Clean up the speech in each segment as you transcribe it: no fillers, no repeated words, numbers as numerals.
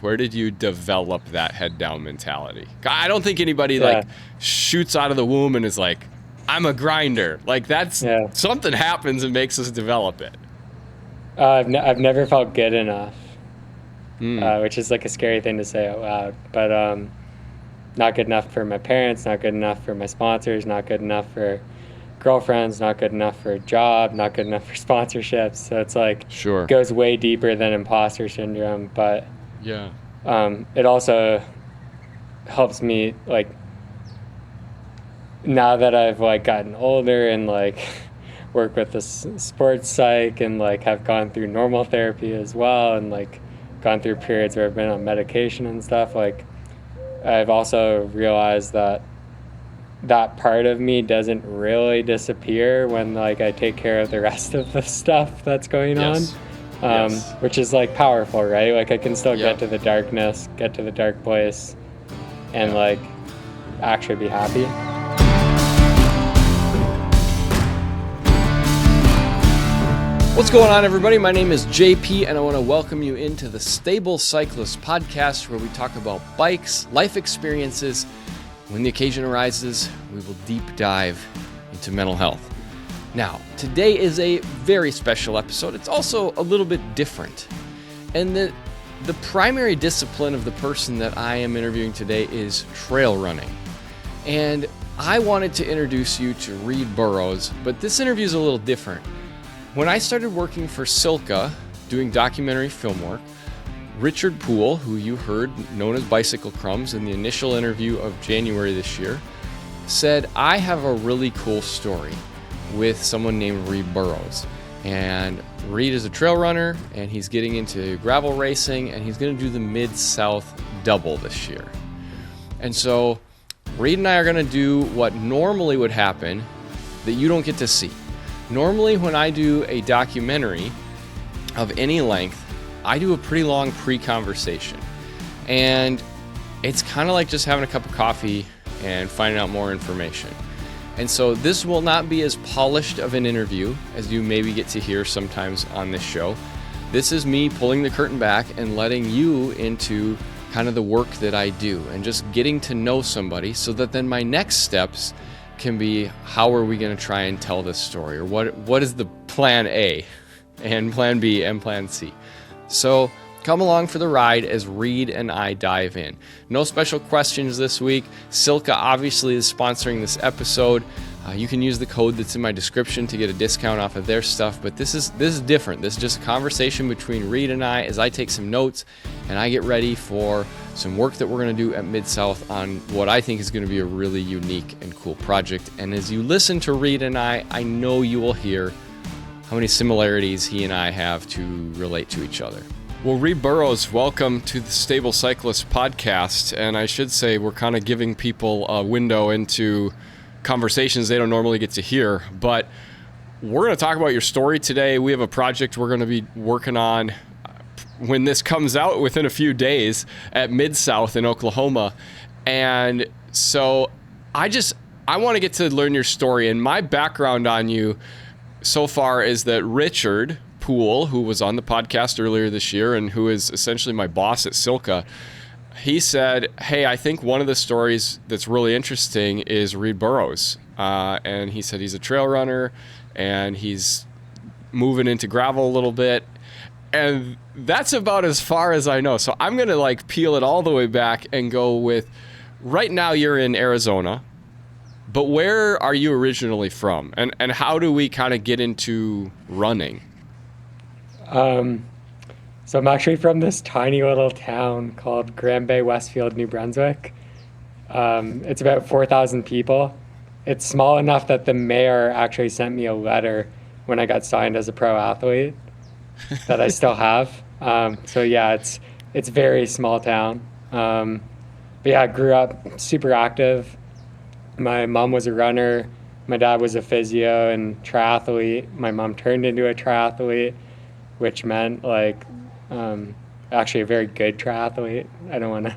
Where did you develop that head down mentality? I don't think anybody shoots out of the womb and is like, I'm a grinder. Like something happens and makes us develop it. I've never felt good enough, which is like a scary thing to say out loud. But not good enough for my parents, not good enough for my sponsors, not good enough for girlfriends, not good enough for a job, not good enough for sponsorships. So it's like goes way deeper than imposter syndrome. But it also helps me like now that I've like gotten older and like work with the sports psych and like have gone through normal therapy as well and like gone through periods where I've been on medication and stuff. Like I've also realized that part of me doesn't really disappear when like I take care of the rest of the stuff that's going on, which is like powerful, right? Like I can still get to the darkness, get to the dark place, and like actually be happy. What's going on, everybody? My name is JP, and I want to welcome you into the Stable Cyclist podcast, where we talk about bikes, life experiences. When the occasion arises, we will deep dive into mental health. Now, today is a very special episode. It's also a little bit different. And the primary discipline of the person that I am interviewing today is trail running. And I wanted to introduce you to Reid Burrows, but this interview is a little different. When I started working for Silka, doing documentary film work, Richard Poole, who you heard known as Bicycle Crumbs in the initial interview of January this year, said, I have a really cool story with someone named Reid Burrows. And Reid is a trail runner, and he's getting into gravel racing, and he's going to do the Mid-South Double this year. And so Reid and I are going to do what normally would happen that you don't get to see. Normally, when I do a documentary of any length, I do a pretty long pre-conversation. And it's kind of like just having a cup of coffee and finding out more information. And so this will not be as polished of an interview as you maybe get to hear sometimes on this show. This is me pulling the curtain back and letting you into kind of the work that I do and just getting to know somebody so that then my next steps can be, how are we going to try and tell this story? Or what is the plan A and plan B and plan C? So come along for the ride as Reid and I dive in. No special questions this week. Silka obviously is sponsoring this episode. You can use the code that's in my description to get a discount off of their stuff, but this is different. This is just a conversation between Reid and I as I take some notes and I get ready for some work that we're going to do at Mid-South on what I think is going to be a really unique and cool project. And as you listen to Reid and I know you will hear how many similarities he and I have to relate to each other. Well, Reid Burrows, welcome to the Stable Cyclist podcast. And I should say we're kind of giving people a window into conversations they don't normally get to hear. But we're going to talk about your story today. We have a project we're going to be working on when this comes out within a few days at Mid-South in Oklahoma. And so I want to get to learn your story. And my background on you so far is that Richard Poole, who was on the podcast earlier this year and who is essentially my boss at Silka, he said, hey, I think one of the stories that's really interesting is Reid Burrows. And he said he's a trail runner and he's moving into gravel a little bit. And that's about as far as I know. So I'm going to like peel it all the way back and go with, right now you're in Arizona, but where are you originally from? And how do we kind of get into running? So I'm actually from this tiny little town called Grand Bay, Westfield, New Brunswick. It's about 4,000 people. It's small enough that the mayor actually sent me a letter when I got signed as a pro athlete that I still have. So yeah, it's very small town. But yeah, I grew up super active. My mom was a runner. My dad was a physio and triathlete. My mom turned into a triathlete, which meant like actually a very good triathlete. I don't want to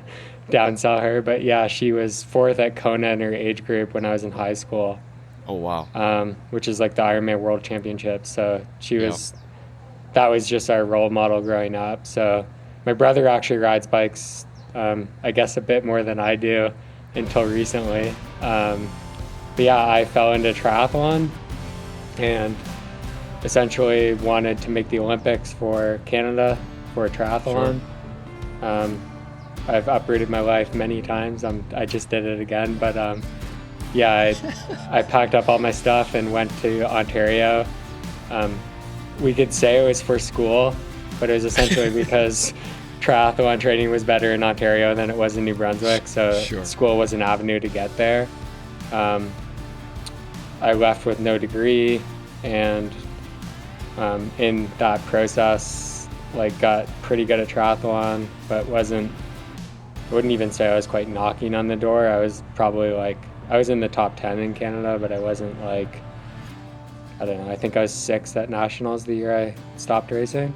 downsell her, but yeah, she was fourth at Kona in her age group when I was in high school. Oh, wow. Which is like the Ironman World Championship. So she was, that was just our role model growing up. So My brother actually rides bikes, I guess a bit more than I do until recently. But yeah, I fell into triathlon and essentially wanted to make the Olympics for Canada for a triathlon. Sure. I've uprooted my life many times. I just did it again, but yeah, I packed up all my stuff and went to Ontario. We could say it was for school, but it was essentially because triathlon training was better in Ontario than it was in New Brunswick, so sure. School was an avenue to get there. I left with no degree, and in that process, like, got pretty good at triathlon, but I wouldn't even say I was quite knocking on the door. I was probably I was in the top 10 in Canada, but I wasn't I don't know, I think I was 6th at nationals the year I stopped racing.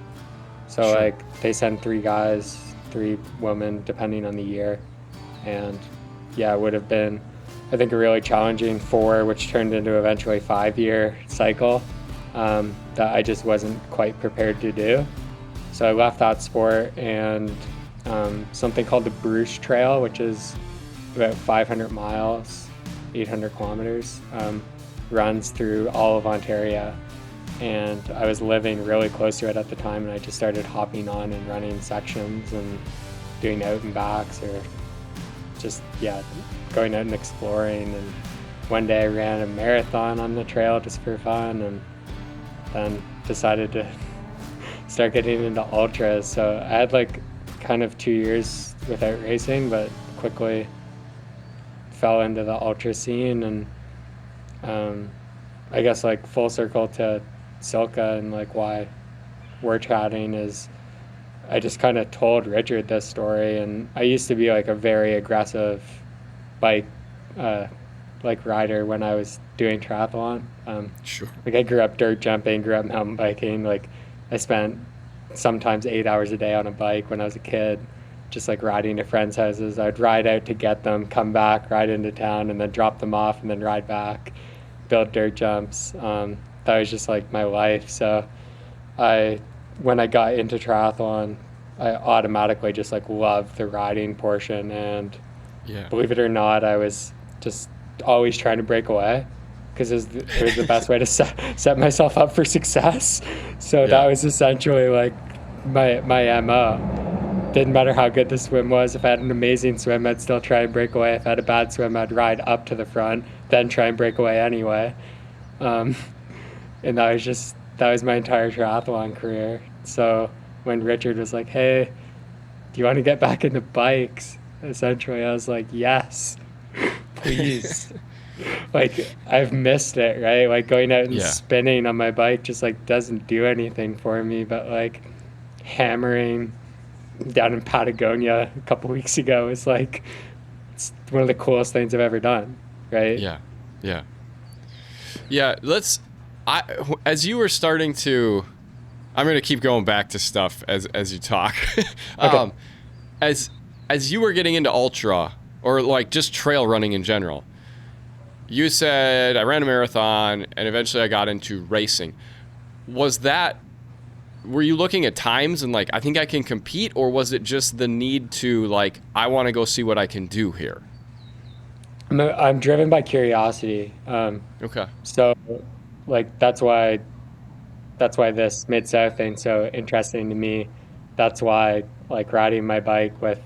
So sure. They send 3 guys, 3 women, depending on the year. And yeah, it would have been, I think, a really challenging 4, which turned into eventually 5-year cycle that I just wasn't quite prepared to do. So I left that sport, and something called the Bruce Trail, which is about 500 miles, 800 kilometers, runs through all of Ontario. And I was living really close to it at the time, and I just started hopping on and running sections and doing out and backs, or just, yeah, going out and exploring. And one day I ran a marathon on the trail just for fun, and then decided to start getting into ultras. So I had kind of 2 years without racing, but quickly fell into the ultra scene. And I guess full circle to Silka and why we're chatting is I just kind of told Richard this story, and I used to be a very aggressive bike rider when I was doing triathlon. Sure. I grew up dirt jumping, grew up mountain biking. I spent sometimes 8 hours a day on a bike when I was a kid, just riding to friends' houses. I'd ride out to get them, come back, ride into town, and then drop them off, and then ride back, build dirt jumps. That was just my life. So when I got into triathlon, I automatically just loved the riding portion. And yeah, believe it or not, I was just always trying to break away, because it was the best way to set myself up for success. So yeah, that was essentially my MO. Didn't matter how good the swim was. If I had an amazing swim, I'd still try and break away. If I had a bad swim, I'd ride up to the front, then try and break away anyway. And that was my entire triathlon career. So when Richard was like, hey, do you want to get back into bikes? Essentially, I was like, yes, please. I've missed it, right? Going out and spinning on my bike just doesn't do anything for me. But hammering down in Patagonia a couple weeks ago is it's one of the coolest things I've ever done, right? Yeah. As you were starting to, I'm going to keep going back to stuff as you talk. Okay. As you were getting into ultra, or just trail running in general, you said, I ran a marathon and eventually I got into racing. Were you looking at times and I think I can compete, or was it just the need to I want to go see what I can do here? I'm driven by curiosity. Okay. So that's why this Mid-South thing's so interesting to me. That's why riding my bike with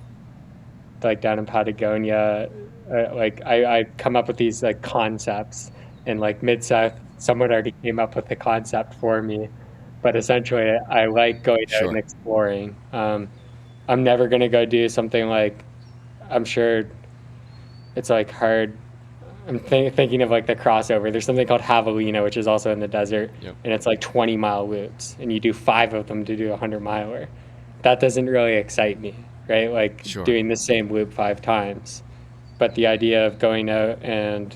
down in Patagonia, I come up with these concepts, and Mid-South, someone already came up with the concept for me. But essentially, I like going out and exploring. I'm never going to go do something I'm sure it's hard. I'm thinking of the crossover. There's something called Javelina, which is also in the desert, and it's 20-mile loops, and you do 5 of them to do a 100-miler. That doesn't really excite me, right? Doing the same loop 5 times. But the idea of going out and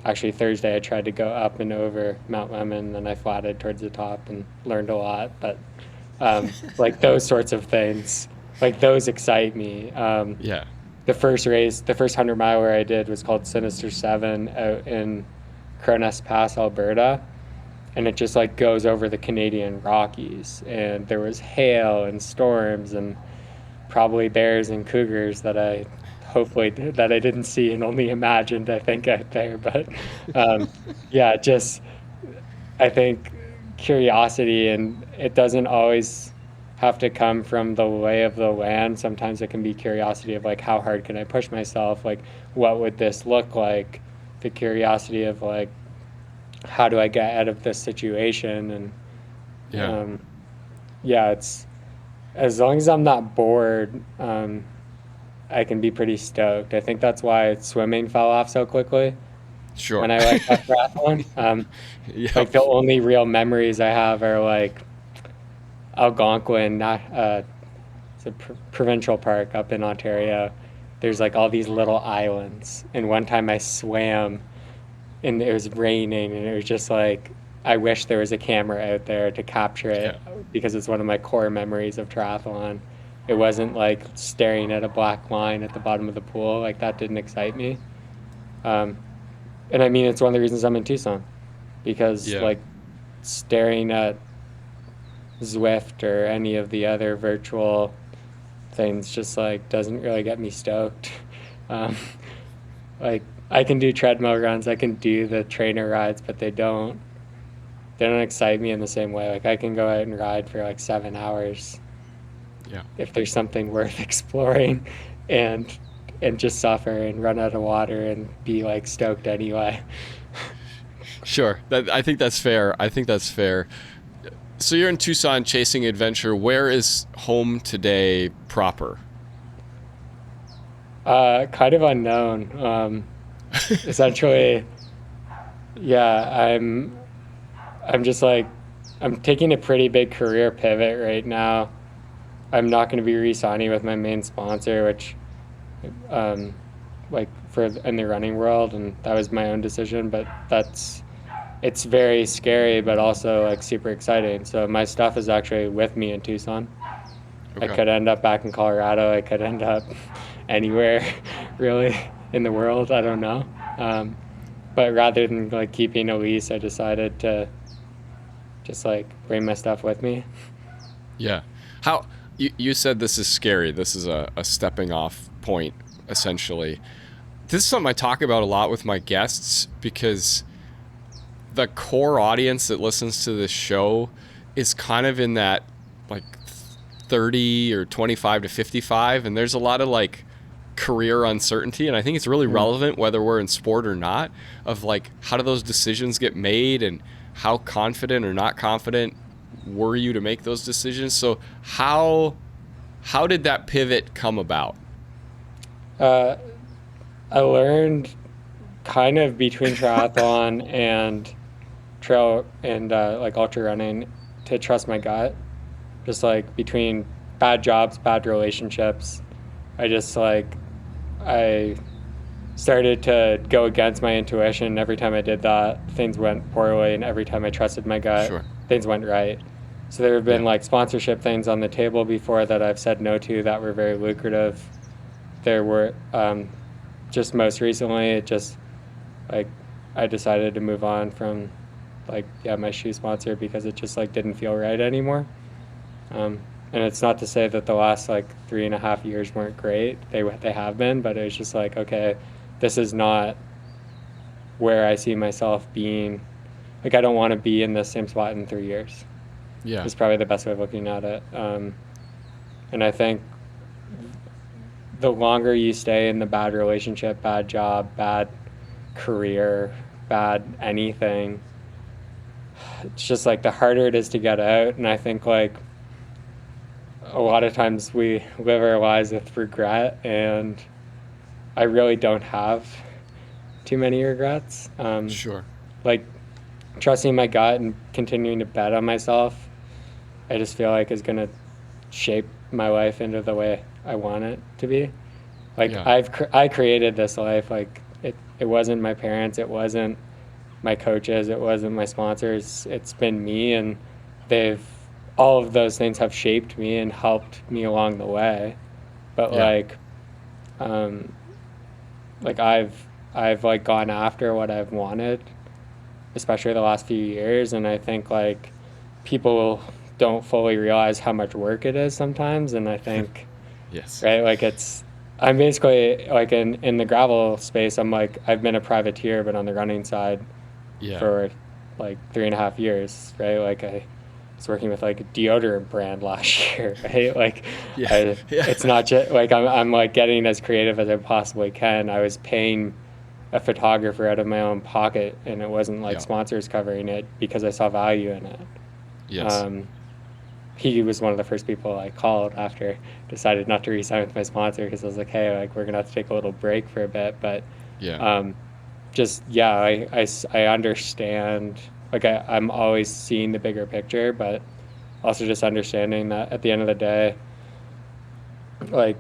actually Thursday I tried to go up and over Mount Lemmon, and I flatted towards the top and learned a lot. But those sorts of things, those excite me. The first 100-miler I did was called Sinister 7 out in Cronus Pass, Alberta. and it just like goes over the Canadian Rockies, and there was hail and storms and probably bears and cougars that I hopefully that I didn't see and only imagined, I think, out there. But yeah, just I think curiosity, and it doesn't always have to come from the lay of the land. Sometimes it can be curiosity of like, how hard can I push myself? Like, what would this look like? The curiosity of like, how do I get out of this situation? And Yeah. yeah, it's as long as I'm not bored, I can be pretty stoked. I think that's why swimming fell off so quickly Sure. when I like left triathlon. Yep. Like the only real memories I have are like Algonquin, not it's a provincial park up in Ontario. There's like all these little islands, and one time I swam, and it was raining, and it was just like I wish there was a camera out there to capture Yeah. it because it's one of my core memories of triathlon. It wasn't like staring at a black line at the bottom of the pool, like that didn't excite me. Um, and I mean, it's one of the reasons I'm in Tucson because Yeah. like staring at Zwift or any of the other virtual things just like doesn't really get me stoked. Um, like I can do treadmill runs, I can do the trainer rides, but they don't excite me in the same way. Like I can go out and ride for like 7 hours Yeah. if there's something worth exploring, and just suffer and run out of water and be like stoked anyway. Sure. I think that's fair. I think that's fair. So you're in Tucson chasing adventure. Where is home today proper? Kind of unknown. Essentially, yeah, I'm just like I'm taking a pretty big career pivot right now. I'm not going to be re-signing with my main sponsor, which um, like for in the running world, and that was my own decision. But it's very scary, but also like super exciting. So my stuff is actually with me in Tucson. I Okay. could end up back in Colorado. I could end up anywhere, really, in the world. I don't know. But rather than like keeping a lease, I decided to just like bring my stuff with me. Yeah. How you said this is scary. This is a stepping off point, essentially. This is something I talk about a lot with my guests because the core audience that listens to this show is kind of in that like 30 or 25 to 55, and there's a lot of like career uncertainty, and I think it's really relevant whether we're in sport or not, of like how do those decisions get made and how confident or not confident were you to make those decisions. So how did that pivot come about? Uh, I learned kind of between triathlon and trail and like ultra running to trust my gut. Just like between bad jobs, bad relationships, I just like I started to go against my intuition. Every time I did that, things went poorly, and every time I trusted my gut, Sure. things went right. So there have been Yeah. like sponsorship things on the table before that I've said no to that were very lucrative. There were just most recently, it just like I decided to move on from like yeah my shoe sponsor because it just like didn't feel right anymore. And it's not to say that the last like 3.5 years weren't great. They have been, but it was just like okay, this is not where I see myself being. Like I don't want to be in the same spot in 3 years. Yeah. Is probably the best way of looking at it. And I think the longer you stay in the bad relationship, bad job, bad career, bad anything, it's just like the harder it is to get out. And I think like a lot of times we live our lives with regret, and I really don't have too many regrets. Sure. Like trusting my gut and continuing to bet on myself, I just feel like is gonna shape my life into the way I want it to be. Like Yeah. I created this life. Like it wasn't my parents, it wasn't my coaches, it wasn't my sponsors. It's been me, and they've all of those things have shaped me and helped me along the way. But Yeah. um, like I've like gone after what I've wanted, especially the last few years. And I think like people don't fully realize how much work it is sometimes. And I think, Yes. right, like I'm basically like in the gravel space, I'm like, I've been a privateer, but on the running side Yeah. for like 3.5 years, right? Like I was working with like a deodorant brand last year, right? Like Yeah. Yeah. it's not just like I'm like getting as creative as I possibly can. I was paying a photographer out of my own pocket, and it wasn't like Yeah. sponsors covering it because I saw value in it. Yes. Um, he was one of the first people I called after decided not to re-sign with my sponsor because I was like, hey, like we're gonna have to take a little break for a bit, but Yeah. just yeah, I understand. Like I'm always seeing the bigger picture, but also just understanding that at the end of the day, like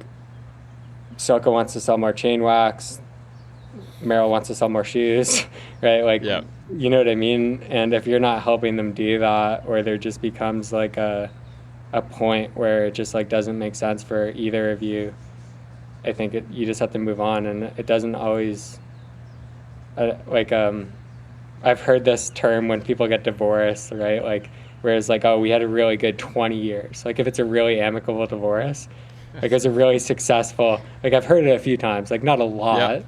Silka wants to sell more chain wax, Merrill wants to sell more shoes, right? Like, Yeah. you know what I mean? And if you're not helping them do that, or there just becomes like a point where it just like doesn't make sense for either of you, I think you just have to move on. And it doesn't always like I've heard this term when people get divorced, right? Like, whereas like, oh, we had a really good 20 years. Like if it's a really amicable divorce, like it was a really successful, like I've heard it a few times, like not a Yep. lot,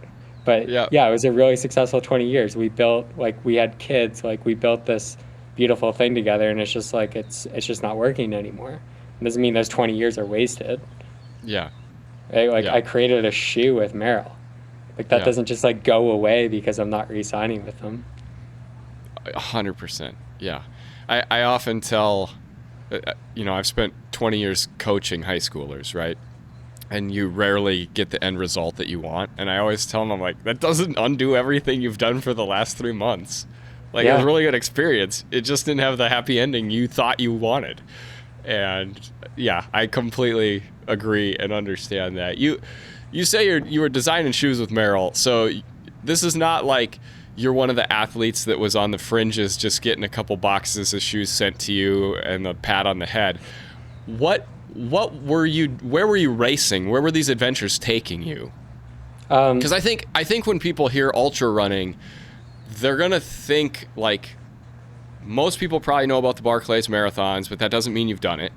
but Yep. yeah, it was a really successful 20 years. We built, like we had kids, like we built this beautiful thing together, and it's just like, it's just not working anymore. It doesn't mean those 20 years are wasted, Yeah. right? Like Yeah. I created a shoe with Merrill. Like that Yeah. doesn't just like go away because I'm not re-signing with them. 100%. Yeah. I often tell, I've spent 20 years coaching high schoolers, right? And you rarely get the end result that you want. And I always tell them, I'm like, that doesn't undo everything you've done for the last 3 months. Like, it was a Yeah. really good experience. It just didn't have the happy ending you thought you wanted. And yeah, I completely agree and understand that. You say you were designing shoes with Merrill, so this is not like you're one of the athletes that was on the fringes just getting a couple boxes of shoes sent to you and a pat on the head. What were you, where were you racing? Where were these adventures taking you? Because I think when people hear ultra running, they're gonna think like, most people probably know about the Barclays marathons, but that doesn't mean you've done it.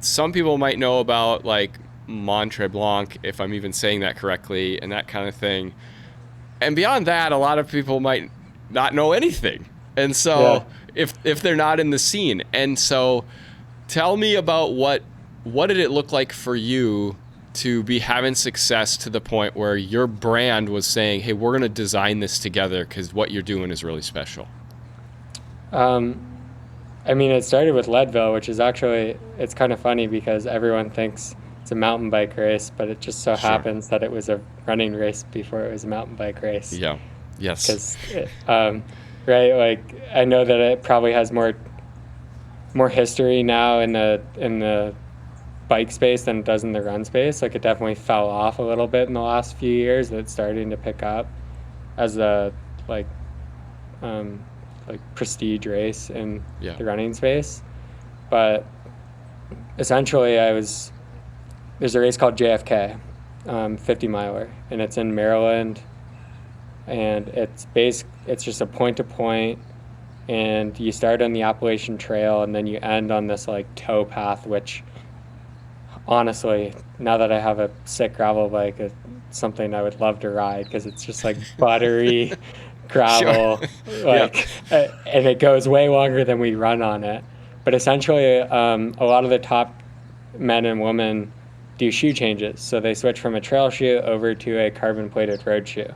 Some people might know about like Mont Blanc, if I'm even saying that correctly, and that kind of thing. And beyond that, a lot of people might not know anything. And so if they're not in the scene. And so tell me about what did it look like for you to be having success to the point where your brand was saying, hey, we're going to design this together because what you're doing is really special. I mean, it started with Leadville, which is actually, it's kind of funny because everyone thinks it's a mountain bike race, but it just so happens that it was a running race before it was a mountain bike race. Yeah. Yes. Because, right, like I know that it probably has more history now in the bike space than it does in the run space. Like it definitely fell off a little bit in the last few years. It's starting to pick up as a like prestige race in the running space. But essentially there's a race called JFK, 50 miler, and it's in Maryland, and it's just a point to point, and you start on the Appalachian Trail and then you end on this like tow path, which honestly, now that I have a sick gravel bike, it's something I would love to ride because it's just like buttery gravel, and it goes way longer than we run on it. But essentially, a lot of the top men and women do shoe changes. So they switch from a trail shoe over to a carbon plated road shoe.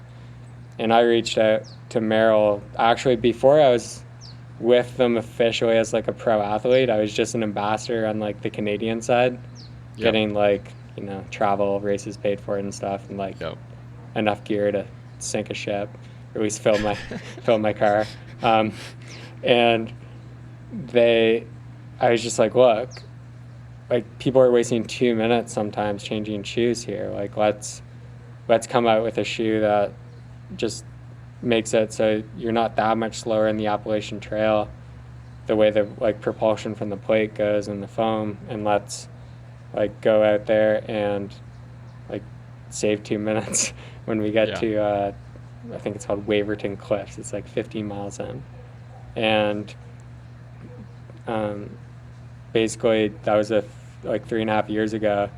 And I reached out to Merrill actually before I was with them officially as like a pro athlete. I was just an ambassador on like the Canadian side, getting like, travel races paid for and stuff, and like enough gear to sink a ship, or at least fill my car. And I was just like, look, like people are wasting 2 minutes sometimes changing shoes here. Like let's come out with a shoe that just makes it so you're not that much slower in the Appalachian Trail, the way the like propulsion from the plate goes and the foam, and let's like go out there and like save 2 minutes when we get to I think it's called Waverton Cliffs. It's like 15 miles in. And basically that was like 3.5 years ago.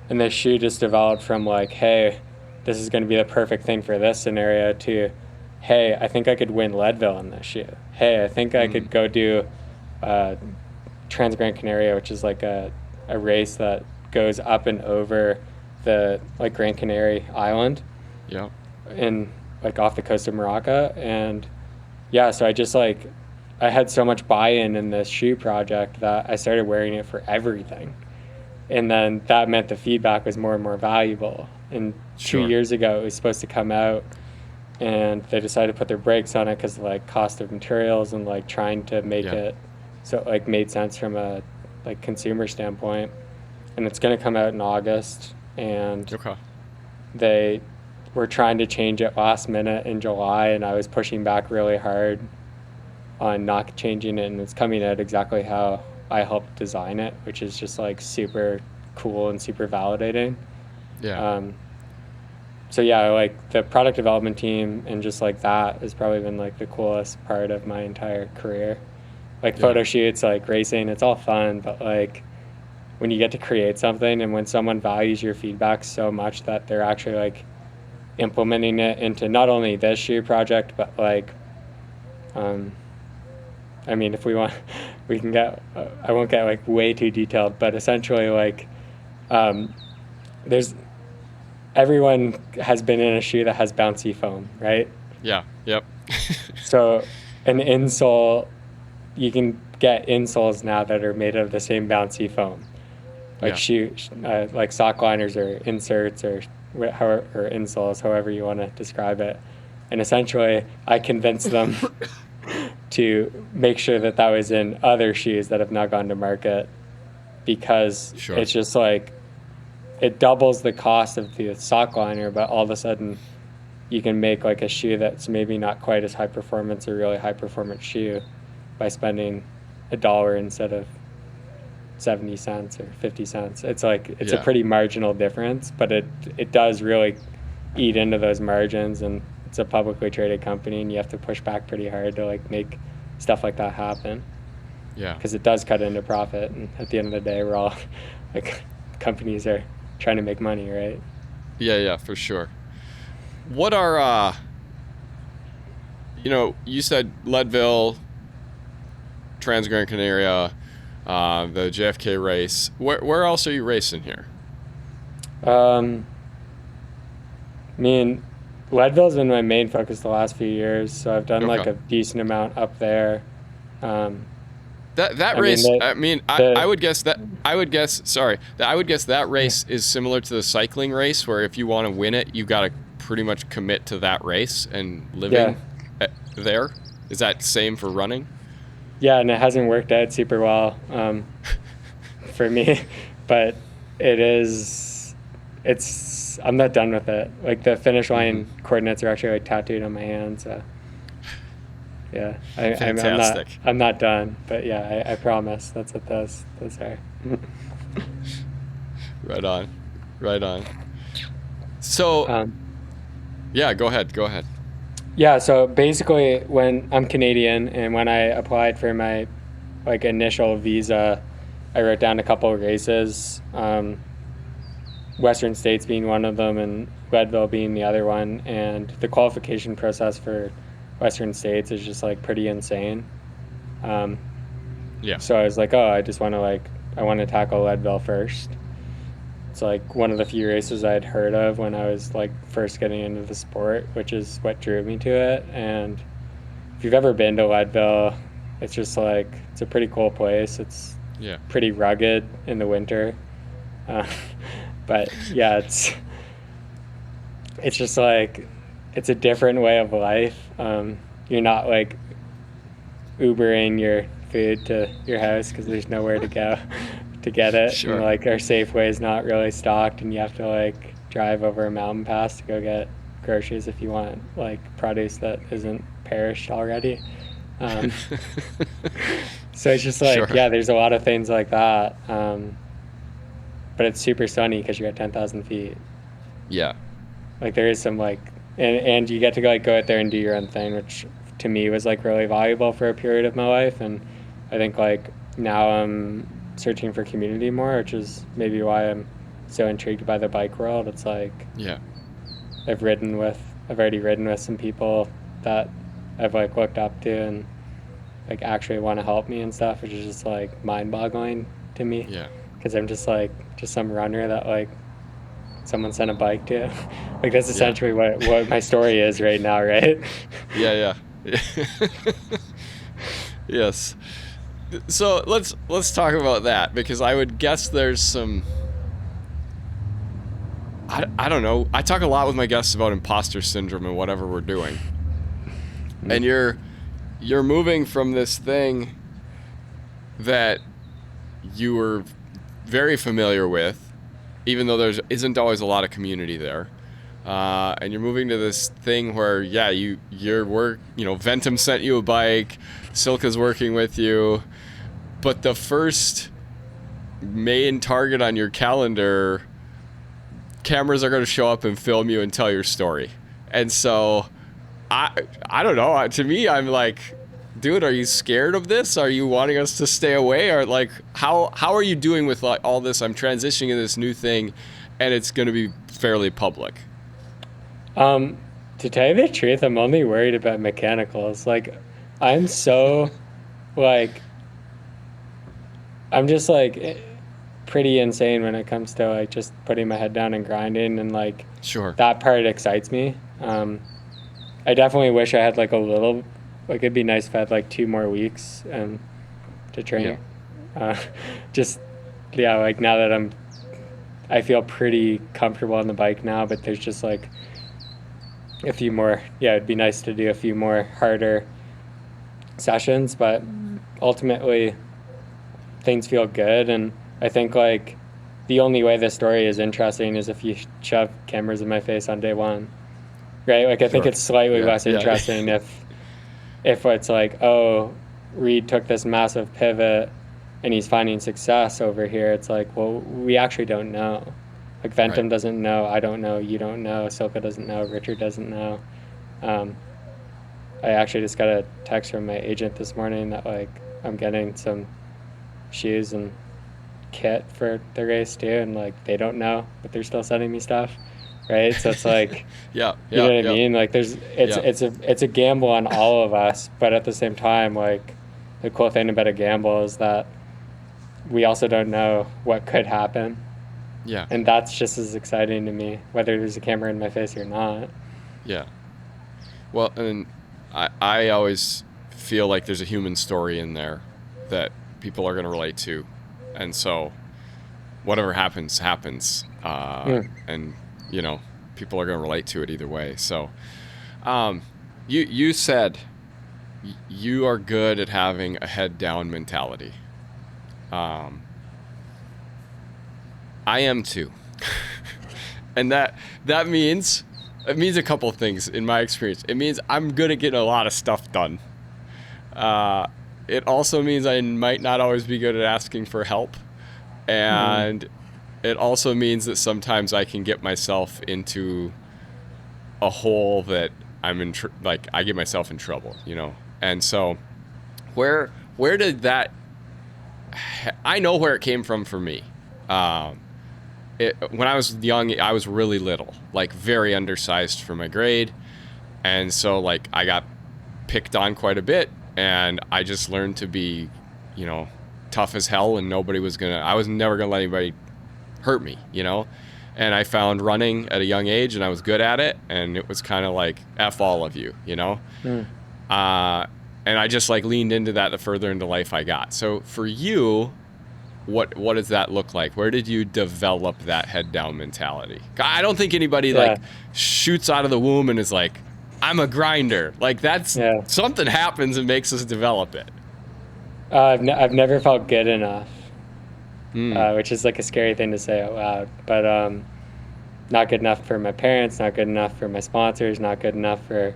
And this shoe just developed from like, hey, this is going to be the perfect thing for this scenario, to, hey, I think I could win Leadville in this shoe. Hey, I think I could go do Trans Gran Canaria, which is like a race that goes up and over the like Gran Canaria island. Yeah. In like off the coast of Morocco. And yeah, so I had so much buy-in in this shoe project that I started wearing it for everything. And then that meant the feedback was more and more valuable. And 2 years ago, it was supposed to come out, and they decided to put their brakes on it because of like cost of materials and like trying to make it so it like made sense from a like consumer standpoint. And it's going to come out in August, and they were trying to change it last minute in July, and I was pushing back really hard on not changing it, and it's coming out exactly how I helped design it, which is just like super cool and super validating. So yeah, like the product development team and just like that has probably been like the coolest part of my entire career. Like photo shoots, like racing, it's all fun, but like when you get to create something and when someone values your feedback so much that they're actually like implementing it into not only this shoe project, but like, I mean, if we want, we can get, I won't get like way too detailed, but essentially like, everyone has been in a shoe that has bouncy foam, right? Yeah. Yep. So an insole, you can get insoles now that are made of the same bouncy foam, like like sock liners or inserts or insoles, however you want to describe it. And essentially, I convinced them to make sure that was in other shoes that have now gone to market, because it's just like, it doubles the cost of the sock liner, but all of a sudden you can make like a shoe that's maybe not quite as high performance or really high performance shoe by spending $1 instead of 70 cents or 50 cents. It's like, it's a pretty marginal difference, but it does really eat into those margins, and it's a publicly traded company, and you have to push back pretty hard to like make stuff like that happen. Yeah. Because it does cut into profit, and at the end of the day, we're all like, companies are trying to make money, right? Yeah, for sure. What are, you said Leadville, Trans Gran Canaria, the JFK race. Where else are you racing here? I mean, Leadville's been my main focus the last few years, so I've done like a decent amount up there. That race, I would guess that race is similar to the cycling race, where if you want to win it, you got to pretty much commit to that race and living there. Is that same for running? Yeah, and it hasn't worked out super well for me, but I'm not done with it. Like the finish line coordinates are actually like tattooed on my hands. Yeah, I'm not done, but yeah, I promise. That's what those are. Right on. So, yeah, go ahead. Yeah, so basically, when I'm Canadian, and when I applied for my like initial visa, I wrote down a couple of races, Western States being one of them, and Leadville being the other one. And the qualification process for Western States is just like pretty insane. So I was like, I want to tackle Leadville first. It's like one of the few races I'd heard of when I was like first getting into the sport, which is what drew me to it. And if you've ever been to Leadville, it's just like, it's a pretty cool place. It's pretty rugged in the winter. But yeah, it's just like, it's a different way of life. You're not like Ubering your food to your house because there's nowhere to go to get it. Sure. And like our Safeway is not really stocked, and you have to like drive over a mountain pass to go get groceries if you want like produce that isn't perished already. So it's just like, there's a lot of things like that. But it's super sunny because you're at 10,000 feet. Yeah. Like there is some like and you get to like go out there and do your own thing, which to me was like really valuable for a period of my life. And I think like now I'm searching for community more, which is maybe why I'm so intrigued by the bike world. It's like, Yeah. I've already ridden with some people that I've like looked up to and like actually want to help me and stuff, which is just like mind boggling to me. Yeah. Cause I'm just like, just some runner that like someone sent a bike to. Like that's essentially what my story is right now, right? Yeah. Yes. So let's talk about that, because I would guess there's some, I don't know. I talk a lot with my guests about imposter syndrome and whatever we're doing. And you're moving from this thing that you were very familiar with, even though there isn't always a lot of community there. And you're moving to this thing where, Ventum sent you a bike, Silka's working with you, but the first main target on your calendar, cameras are going to show up and film you and tell your story. And so I don't know. To me, I'm like, dude, are you scared of this? Are you wanting us to stay away? Or like, how are you doing with like all this? I'm transitioning to this new thing, and it's going to be fairly public. To tell you the truth, I'm only worried about mechanicals. Like, I'm so, like, I'm just like pretty insane when it comes to like just putting my head down and grinding, and like, Sure. that part excites me. I definitely wish I had like a little, like it'd be nice if I had like 2 more weeks to train. Yeah. Like now that I feel pretty comfortable on the bike now, but there's just like a few more. Yeah, it'd be nice to do a few more harder sessions, but ultimately things feel good. And I think like the only way the story is interesting is if you shove cameras in my face on day one, right? Like I think it's slightly less interesting if it's like, oh, Reid took this massive pivot and he's finding success over here. It's like, well, we actually don't know. Like Ventum doesn't know, I don't know, you don't know, Silka doesn't know, Richard doesn't know. I actually just got a text from my agent this morning that like I'm getting some shoes and kit for the race too, and like they don't know, but they're still sending me stuff, right? So it's like, you know what I mean? Like it's a gamble on all of us, but at the same time, like the cool thing about a gamble is that we also don't know what could happen. Yeah. And that's just as exciting to me, whether there's a camera in my face or not. Yeah. Well, and I always feel like there's a human story in there that people are going to relate to. And so whatever happens. And, people are going to relate to it either way. So you said you are good at having a head down mentality. I am too. And that means, it means a couple of things in my experience. It means I'm good at getting a lot of stuff done. It also means I might not always be good at asking for help. And it also means that sometimes I can get myself into a hole that I'm in, I get myself in trouble, And so where did that, I know where it came from for me. When I was young, I was really little, like very undersized for my grade. And so like I got picked on quite a bit, and I just learned to be, tough as hell, and I was never going to let anybody hurt me, And I found running at a young age, and I was good at it. And it was kind of like, F all of you, And I just like leaned into that the further into life I got. So for you, what does that look like? Where did you develop that head down mentality? I don't think anybody like shoots out of the womb and is like, I'm a grinder. Like that's something happens and makes us develop it. I've never felt good enough, which is like a scary thing to say out loud, but not good enough for my parents, not good enough for my sponsors, not good enough for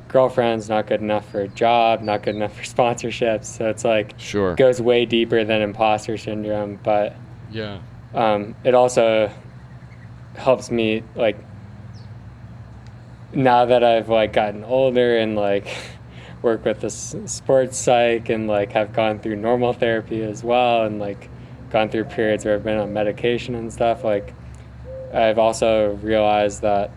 girlfriends, not good enough for a job, not good enough for sponsorships. So it's like, sure, goes way deeper than imposter syndrome, but it also helps me like now that I've like gotten older and like work with the sports psych and like have gone through normal therapy as well and like gone through periods where I've been on medication and stuff, like I've also realized that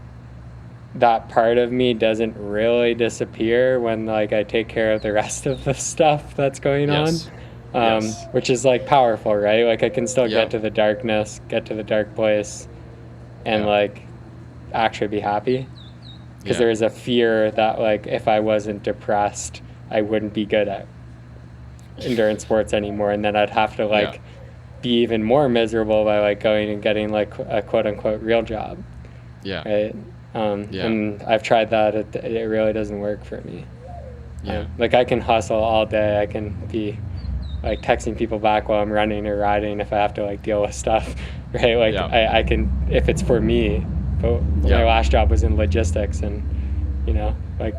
that part of me doesn't really disappear when like I take care of the rest of the stuff that's going on, Yes. Yes. which is like powerful, right? Like I can still Yep. get to the darkness, get to the dark place, and Yeah. like actually be happy. Because Yeah. there is a fear that like if I wasn't depressed, I wouldn't be good at endurance sports anymore, and then I'd have to Yeah. like be even more miserable by like going and getting like a quote unquote real job, Yeah. right? Yeah. And I've tried that. It really doesn't work for me. Yeah. Like I can hustle all day. I can be like texting people back while I'm running or riding if I have to like deal with stuff, right? Like Yeah. I can if it's for me. But Yeah. my last job was in logistics, and like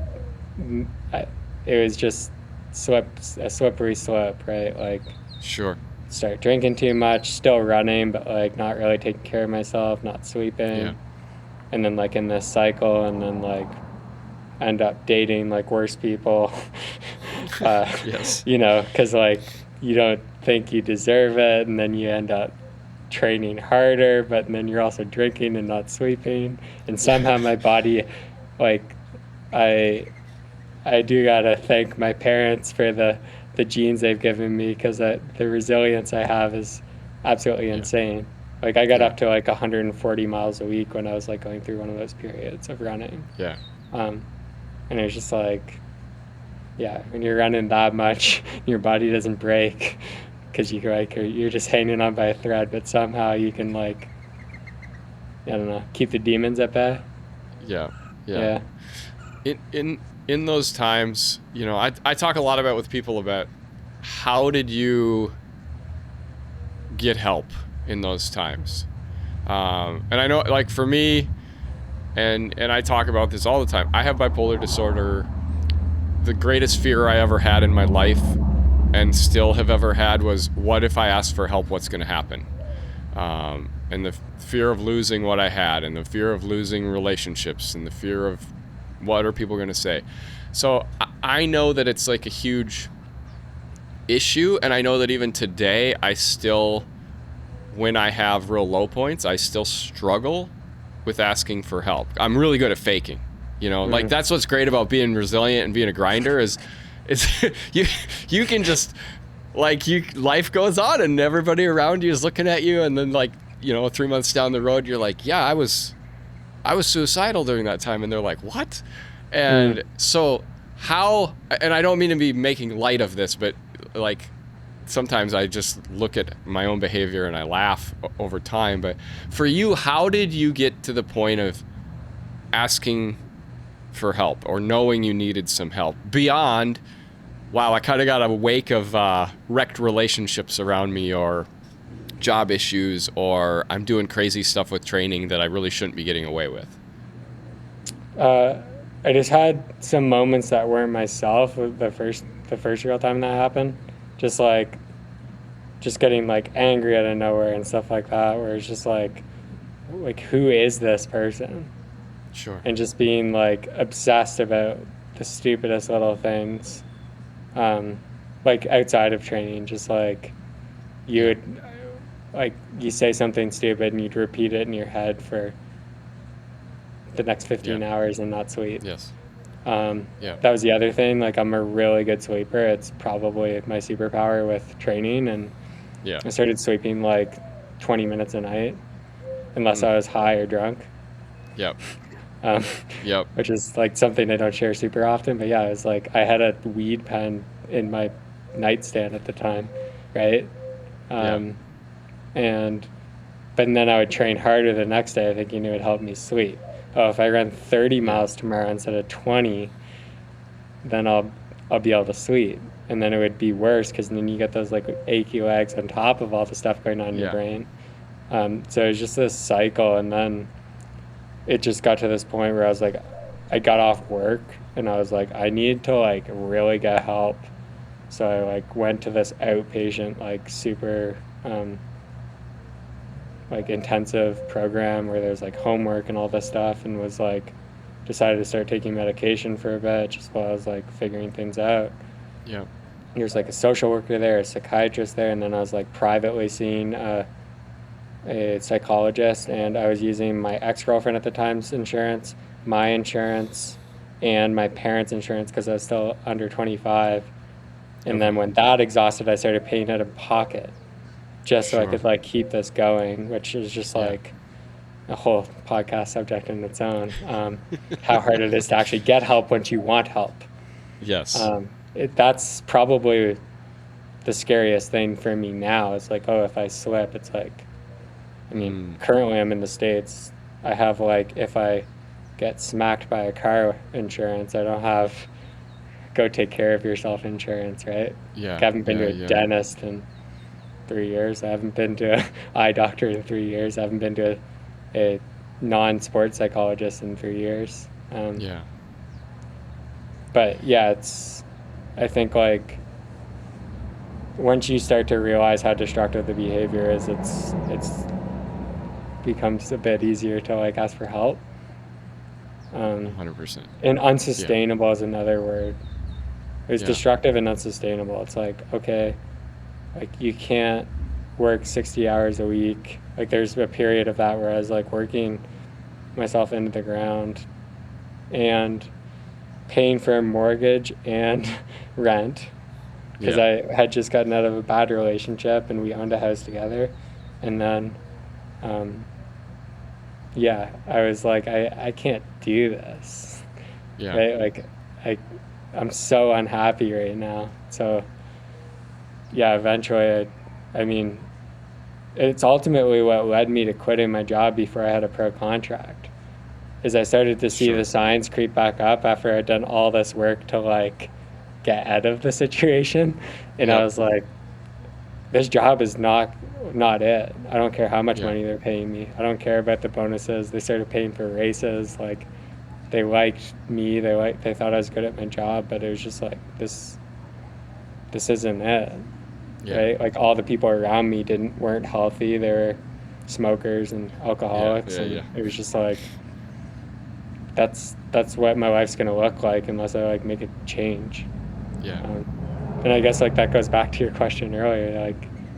it was just a slippery slope, right? Like Sure. start drinking too much, still running, but like not really taking care of myself, not sleeping, Yeah. and then like in this cycle, and then like end up dating like worse people, Yes. because like you don't think you deserve it, and then you end up training harder, but then you're also drinking and not sleeping, and somehow my body, like, I I do gotta thank my parents for the genes they've given me, because the resilience I have is absolutely Yeah. insane. Like I got Yeah. up to like 140 miles a week when I was like going through one of those periods of running. Yeah. Um, and it was just like, yeah, when you're running that much, your body doesn't break because you're just hanging on by a thread, but somehow you can like, I don't know, keep the demons at bay. Yeah. Yeah. In those times, I talk a lot about with people about how did you get help in those times. And I know, like for me, and I talk about this all the time. I have bipolar disorder. The greatest fear I ever had in my life, and still have ever had, was what if I ask for help? What's going to happen? And the fear of losing what I had, and the fear of losing relationships, and the fear of what are people going to say. So I know that it's like a huge issue, and I know that even today I still, when I have real low points, I still struggle with asking for help. I'm really good at faking, like that's what's great about being resilient and being a grinder is you can just like life goes on and everybody around you is looking at you, and then like 3 months down the road you're like, yeah, I was suicidal during that time, and they're like, what? And so how, and I don't mean to be making light of this, but like sometimes I just look at my own behavior and I laugh over time. But for you, how did you get to the point of asking for help or knowing you needed some help beyond, wow, I kind of got a wake of wrecked relationships around me, or job issues, or I'm doing crazy stuff with training that I really shouldn't be getting away with? I just had some moments that weren't myself the first real time that happened. Just getting like angry out of nowhere and stuff like that, where it's just like who is this person? Sure. And just being like obsessed about the stupidest little things, like outside of training, just like you would like you say something stupid and you'd repeat it in your head for the next 15 hours and not sleep. Yes. That was the other thing. Like I'm a really good sleeper. It's probably my superpower with training, and I started sleeping like 20 minutes a night, unless I was high or drunk. Yep. Which is like something I don't share super often. But yeah, it was like I had a weed pen in my nightstand at the time, right? But then I would train harder the next day, thinking it would help me sleep. Oh, if I run 30 miles tomorrow instead of 20, then I'll be able to sleep. And then it would be worse, because then you get those like achy legs on top of all the stuff going on in your brain. So it was just this cycle, and then it just got to this point where I was like, I got off work and I was like, I need to like really get help. So I like went to this outpatient like super like intensive program where there's like homework and all this stuff, and was like decided to start taking medication for a bit just while I was like figuring things out. Yeah. There's like a social worker there, a psychiatrist there, and then I was like privately seeing a psychologist, and I was using my ex-girlfriend at the time's insurance, my insurance, and my parents' insurance because I was still under 25. And then when that exhausted, I started paying out of pocket just so I could like keep this going, which is just like a whole podcast subject in its own. How hard it is to actually get help once you want help. Yes. That's probably the scariest thing for me now. It's like, oh, if I slip, it's like, I mean, currently I'm in the States. I have like, if I get smacked by a car insurance, I don't have go take care of yourself insurance, right? Yeah. I haven't been to a dentist in 3 years. I haven't been to an eye doctor in 3 years. I haven't been to a non-sports psychologist in 3 years. But yeah, I think like once you start to realize how destructive the behavior is, it's becomes a bit easier to like ask for help. 100%. And unsustainable is another word. It's destructive and unsustainable. It's like, okay, like you can't work 60 hours a week. Like there's a period of that where I was like working myself into the ground and paying for a mortgage and rent because I had just gotten out of a bad relationship and we owned a house together. And then, I was like, I can't do this. Yeah. Right? Like I'm so unhappy right now. So yeah, eventually, I mean, it's ultimately what led me to quitting my job before I had a pro contract. Is I started to see the signs creep back up after I'd done all this work to like get out of the situation. And I was like, this job is not it. I don't care how much money they're paying me. I don't care about the bonuses. They started paying for races. Like they liked me. They thought I was good at my job, but it was just like, this isn't it. Right? Like all the people around me weren't healthy. They were smokers and alcoholics. It was just like, that's what my life's gonna look like unless I like make a change. And I guess like that goes back to your question earlier,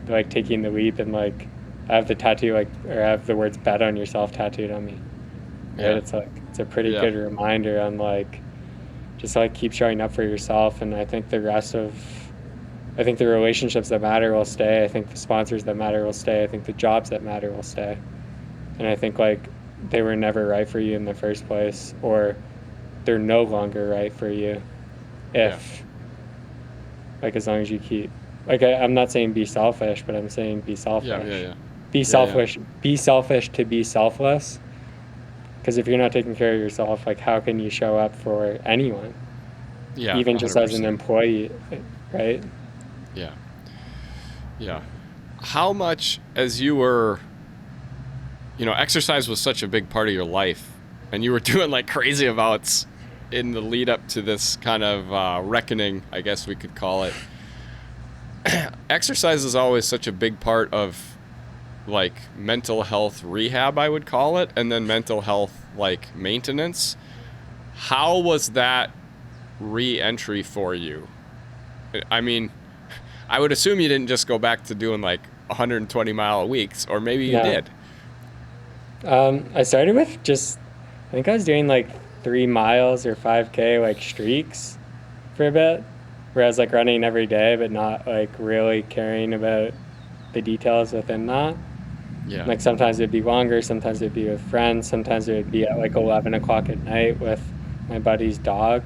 like taking the leap, and like I have the tattoo, or I have the words "bet on yourself" tattooed on me. Right? It's like it's a pretty good reminder on like just like keep showing up for yourself. And I think the relationships that matter will stay. I think the sponsors that matter will stay. I think the jobs that matter will stay. And I think like they were never right for you in the first place, or they're no longer right for you if like as long as you keep like I'm not saying be selfish, but I'm saying be selfish. Be selfish. Be selfish to be selfless. Because if you're not taking care of yourself, like how can you show up for anyone? Even 100%. Just as an employee, right? How much, as you were, exercise was such a big part of your life, and you were doing like crazy amounts in the lead up to this kind of reckoning, I guess we could call it. Exercise is always such a big part of like mental health rehab, I would call it, and then mental health like maintenance. How was that re-entry for you? I mean, I would assume you didn't just go back to doing like 120-mile weeks, or maybe you did. I started with I think I was doing like 3 miles or 5K like streaks for a bit, where I was like running every day, but not like really caring about the details within that. Like sometimes it'd be longer, sometimes it'd be with friends, sometimes it would be at like 11 o'clock at night with my buddy's dog,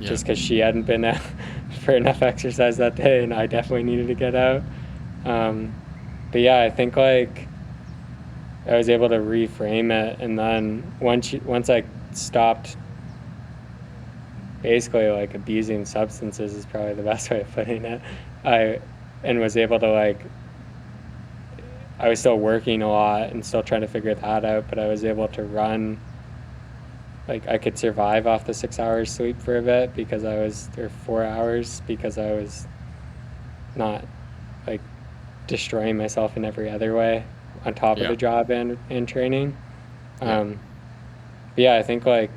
just because she hadn't been out for enough exercise that day, and I definitely needed to get out. But yeah, I think like I was able to reframe it, and then once I stopped basically like abusing substances is probably the best way of putting it, and was able to like, I was still working a lot and still trying to figure that out, but I was able to run, like I could survive off the 6 hours sleep for a bit or 4 hours, because I was not like destroying myself in every other way on top of the job and training. But yeah, I think like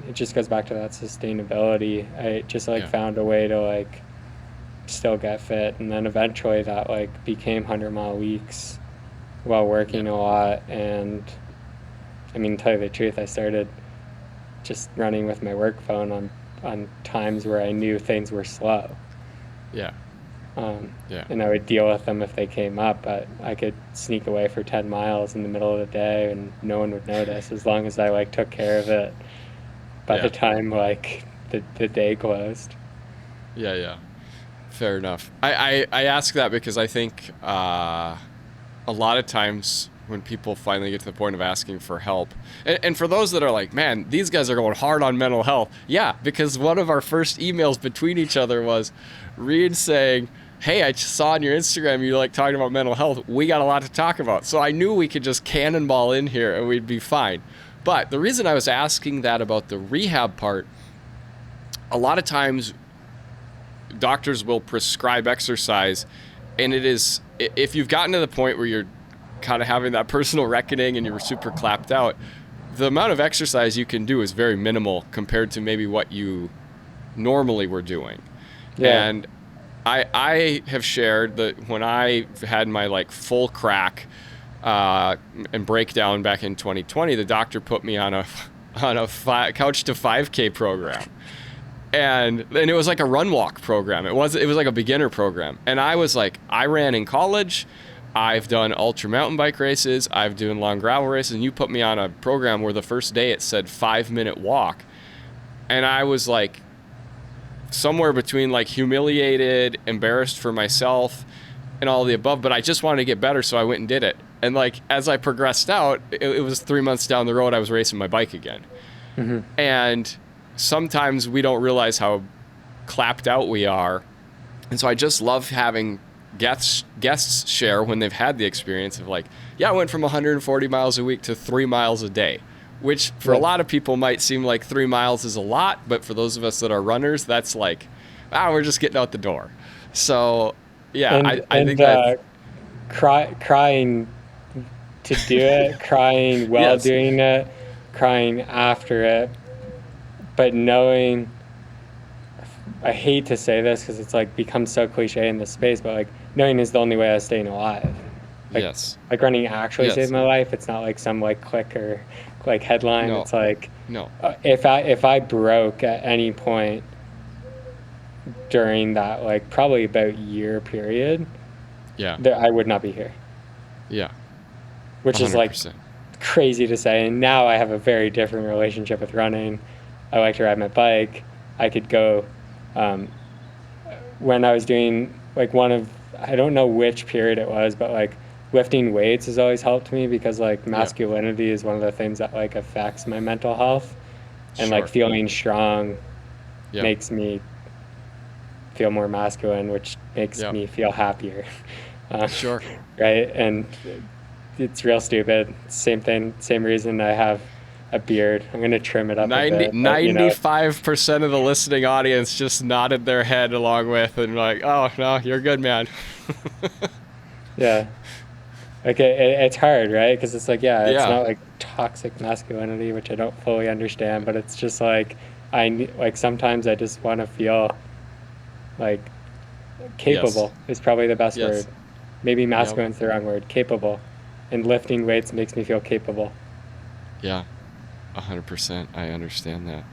it just goes back to that sustainability. I just like Yeah. found a way to like still get fit, and then eventually that like became 100-mile weeks while Yeah. working a lot. And I mean, to tell you the truth, I started just running with my work phone on times where I knew things were slow. Yeah. Um, Yeah. and I would deal with them if they came up, but I could sneak away for 10 miles in the middle of the day and no one would notice as long as I like took care of it by the Yeah. time like the day closed. Yeah. Yeah. Fair enough. I ask that because I think a lot of times when people finally get to the point of asking for help, and for those that are like, man, these guys are going hard on mental health. Yeah, because one of our first emails between each other was Reid saying, hey, I just saw on your Instagram you like talking about mental health. We got a lot to talk about. So I knew we could just cannonball in here and we'd be fine. But the reason I was asking that about the rehab part, a lot of times doctors will prescribe exercise, and it is, if you've gotten to the point where you're kind of having that personal reckoning and you're super clapped out, the amount of exercise you can do is very minimal compared to maybe what you normally were doing. Yeah. And I have shared that when I had my like full crack and breakdown back in 2020, the doctor put me on a couch to 5K program. And it was like a run walk program. It was like a beginner program. And I was like, I ran in college. I've done ultra mountain bike races. I've done long gravel races. And you put me on a program where the first day it said 5-minute walk. And I was like somewhere between like humiliated, embarrassed for myself, and all the above. But I just wanted to get better, so I went and did it. And like as I progressed out, it was 3 months down the road, I was racing my bike again. Mm-hmm. And sometimes we don't realize how clapped out we are. And so I just love having guests share when they've had the experience of like, yeah, I went from 140 miles a week to 3 miles a day, which for a lot of people might seem like 3 miles is a lot, but for those of us that are runners, that's like, we're just getting out the door. So yeah, I think that, Crying to do it, crying while yes, doing it, crying after it, but knowing, I hate to say this because it's like become so cliche in this space, but like knowing is the only way of staying alive. Like, yes, like running actually yes, saved my life. It's not like some like click or like headline. no, It's like no, if I broke at any point during that like probably about year period, yeah, I would not be here, yeah, which is like 100%. crazy to say. And now I have a very different relationship with running. I like to ride my bike. I could go, when I was doing like I don't know which period it was, but like lifting weights has always helped me because like Yeah, masculinity is one of the things that like affects my mental health, and like sure, feeling strong yeah, makes me feel more masculine, which makes yeah, me feel happier. Uh, sure. right? And it's real stupid. Same thing, same reason I have a beard. I'm gonna trim it up a bit, but 95% of the listening audience just nodded their head along with and like, oh no, you're good, man. yeah. Like it's hard, right? Because it's like, yeah, it's Yeah. not like toxic masculinity, which I don't fully understand, but it's just like like sometimes I just want to feel like Yes. capable is probably the best Yes. word. Maybe Yep. masculine's the wrong word. Capable, and lifting weights makes me feel capable. Yeah. 100%. I understand that.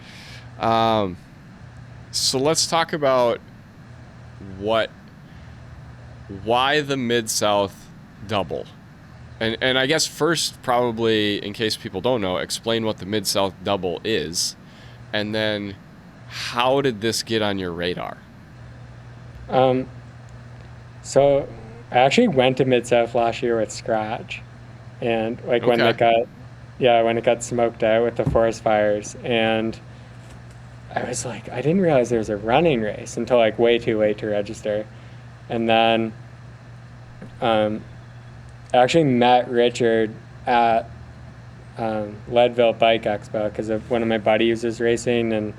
So let's talk about why the Mid-South double. And I guess first, probably, in case people don't know, explain what the Mid-South double is. And then how did this get on your radar? Um, so I actually went to Mid South last year with Scratch, and like Okay. when it got smoked out with the forest fires, and I was like, I didn't realize there was a running race until like way too late to register, and then um, I actually met Richard at Leadville Bike Expo because of one of my buddies was racing, and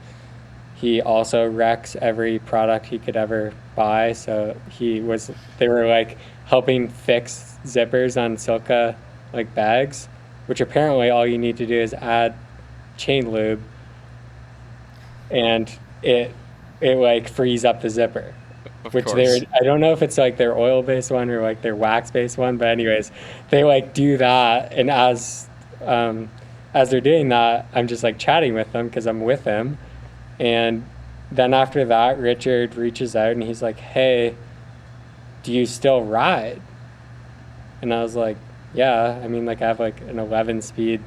he also wrecks every product he could ever buy. So they were like helping fix zippers on Silka like bags, which apparently all you need to do is add chain lube and it like frees up the zipper, Of which course. I don't know if it's like their oil-based one or like their wax-based one, but anyways, they like do that, and as they're doing that, I'm just like chatting with them because I'm with him, and then after that, Richard reaches out and he's like, "Hey, do you still ride?" And I was like, "Yeah, I mean, like I have like an 11 speed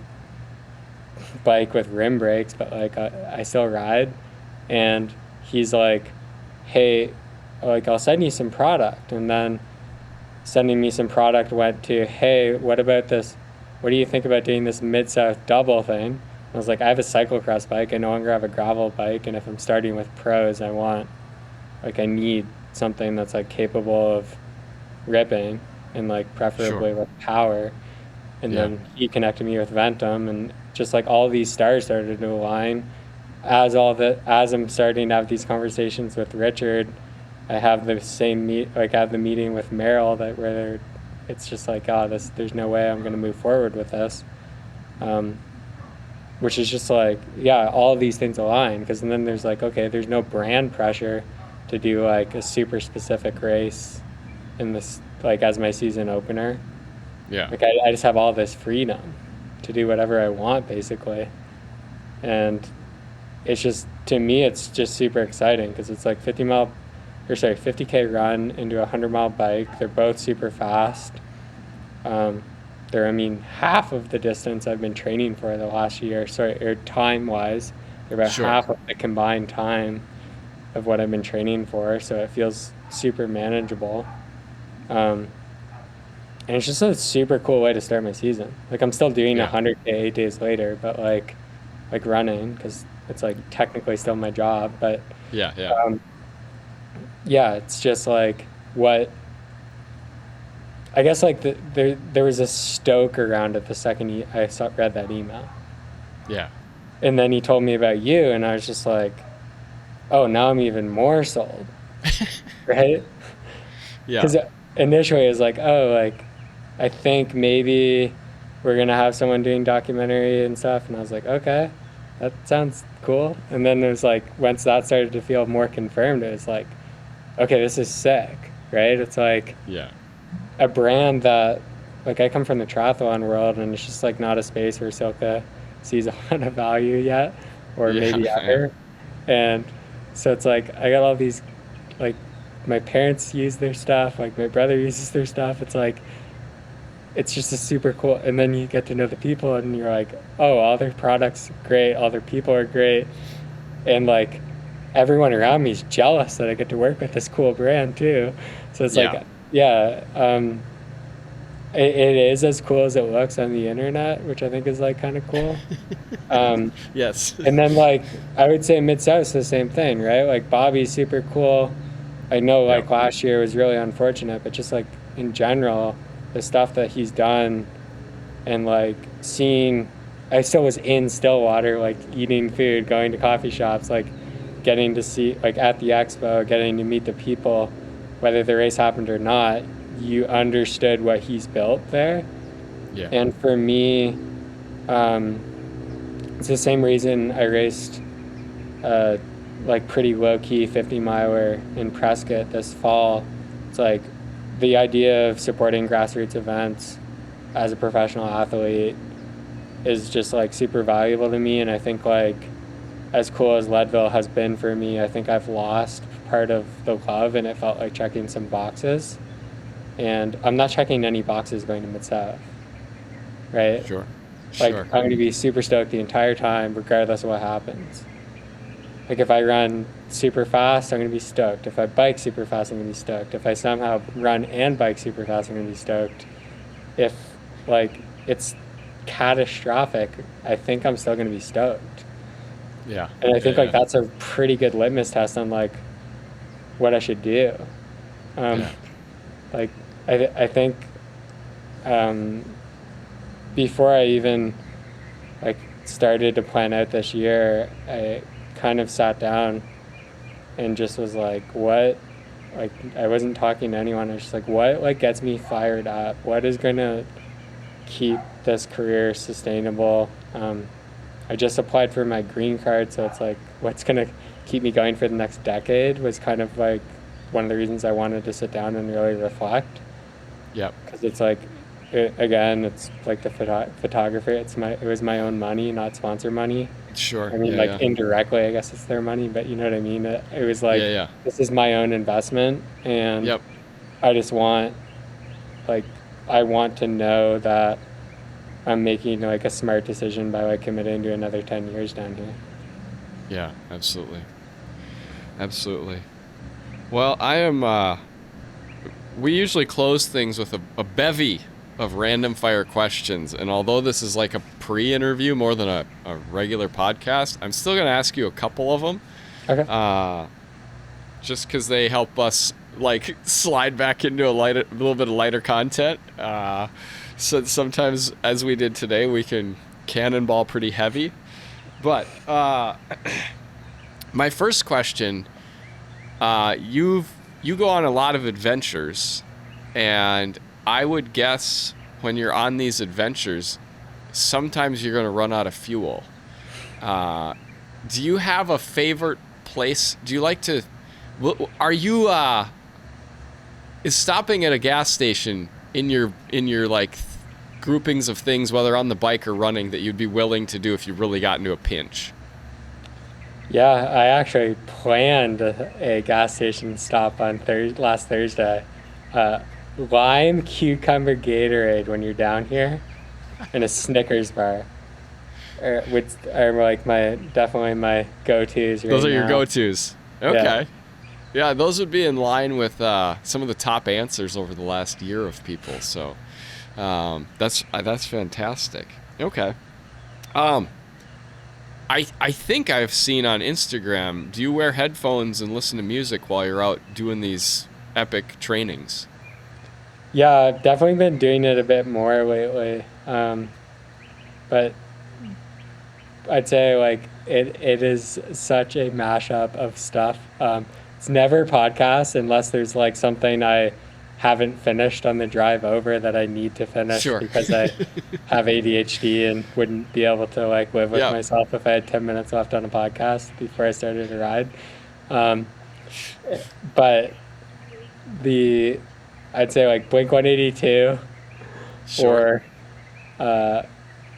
bike with rim brakes, but like I still ride." And he's like, "Hey, like I'll send you some product." And then sending me some product went to, "Hey, what about this? What do you think about doing this Mid-South double thing?" I was like, "I have a cyclocross bike. I no longer have a gravel bike, and if I'm starting with pros, I need something that's like capable of ripping and like Sure. preferably with power." And Yeah. then he connected me with Ventum, and just like all these stars started to align. As I'm starting to have these conversations with Richard, I have the same I have the meeting with Meryl it's just like, oh, there's no way I'm going to move forward with this. Um, which is just like, yeah, all of these things align, because then there's like, okay, there's no brand pressure to do like a super specific race in this, like as my season opener. Yeah. Like I just have all this freedom to do whatever I want basically. And it's just, to me, it's just super exciting because it's like 50K run into a 100-mile bike. They're both super fast. Um, they're, I mean, half of the distance I've been training for the last year. Sorry, or time wise, they're about Sure. half of the combined time of what I've been training for. So it feels super manageable. Um, and it's just a super cool way to start my season. Like I'm still doing Yeah. 100K 8 days later, but like running, because it's like technically still my job. But Yeah. Yeah. um, yeah, it's just like what I guess like there was a stoke around it the second read that email, Yeah. and then he told me about you, and I was just like, oh, now I'm even more sold, right? Yeah. Because initially it was like, oh, like I think maybe we're gonna have someone doing documentary and stuff, and I was like, okay, that sounds cool. And then it was like once that started to feel more confirmed, it was like, okay, this is sick, right? It's like Yeah. a brand that, like, I come from the triathlon world, and it's just like not a space where Silka sees a lot of value yet, or Yeah. maybe Yeah. ever. And so it's like I got all these, like, my parents use their stuff, like my brother uses their stuff. It's like it's just a super cool, and then you get to know the people, and you're like, oh, all their products are great, all their people are great, and like everyone around me is jealous that I get to work with this cool brand too. So it's like, Yeah. yeah, it is as cool as it looks on the internet, which I think is like kind of cool. Um, Yes. and then like I would say Mid South's the same thing, right? Like Bobby's super cool. I know Yeah. like last year was really unfortunate, but just like in general, the stuff that he's done, and like seeing, I still was in Stillwater, like eating food, going to coffee shops, like getting to see, like at the expo, getting to meet the people, whether the race happened or not, you understood what he's built there. Yeah. And for me, um, it's the same reason I raced uh, like pretty low key 50 miler in Prescott this fall. It's like the idea of supporting grassroots events as a professional athlete is just like super valuable to me. And I think like as cool as Leadville has been for me, I think I've lost part of the love, and it felt like checking some boxes. And I'm not checking any boxes going to Mid South, right? Sure. Like Sure. I'm gonna be super stoked the entire time, regardless of what happens. Like if I run super fast, I'm gonna be stoked. If I bike super fast, I'm gonna be stoked. If I somehow run and bike super fast, I'm gonna be stoked. If like it's catastrophic, I think I'm still gonna be stoked. Yeah. And I Yeah. think like Yeah. that's a pretty good litmus test on like what I should do. Um, Yeah. like I think um, before I even like started to plan out this year, I kind of sat down and just was like, what, like I wasn't talking to anyone. I was just like, what like gets me fired up? What is gonna keep this career sustainable? I just applied for my green card, so it's like what's gonna keep me going for the next decade was kind of like one of the reasons I wanted to sit down and really reflect. Yep. Because it's like, again, it's like the photographer. It was my own money, not sponsor money. Sure. I mean, Yeah, yeah. indirectly, I guess it's their money, but you know what I mean? It was like, Yeah, yeah. this is my own investment, and Yep. I just want, like, I want to know that I'm making like a smart decision by like committing to another 10 years down here. Yeah, absolutely. Absolutely. Well, we usually close things with a bevy of random fire questions. And although this is like a pre-interview more than a regular podcast, I'm still going to ask you a couple of them. Okay. Just because they help us like slide back into a little bit of lighter content. So sometimes, as we did today, we can cannonball pretty heavy. But my first question, you go on a lot of adventures, and I would guess when you're on these adventures, sometimes you're going to run out of fuel. Do you have a favorite place? Do you like to? Are you? Is stopping at a gas station in your like groupings of things, whether on the bike or running, that you'd be willing to do if you really got into a pinch? Yeah, I actually planned a gas station stop on last Thursday. Lime cucumber Gatorade when you're down here, and a Snickers bar, which are like definitely my go-tos right now. Those are your go-tos. Okay. Yeah, those would be in line with some of the top answers over the last year of people. So that's fantastic. Okay. I think I've seen on Instagram, do you wear headphones and listen to music while you're out doing these epic trainings? Yeah, I've definitely been doing it a bit more lately. But I'd say like it is such a mashup of stuff. It's never podcasts unless there's like something I haven't finished on the drive over that I need to finish. Sure. Because I have ADHD and wouldn't be able to like live with myself if I had 10 minutes left on a podcast before I started a ride. But I'd say like Blink-182 Sure. or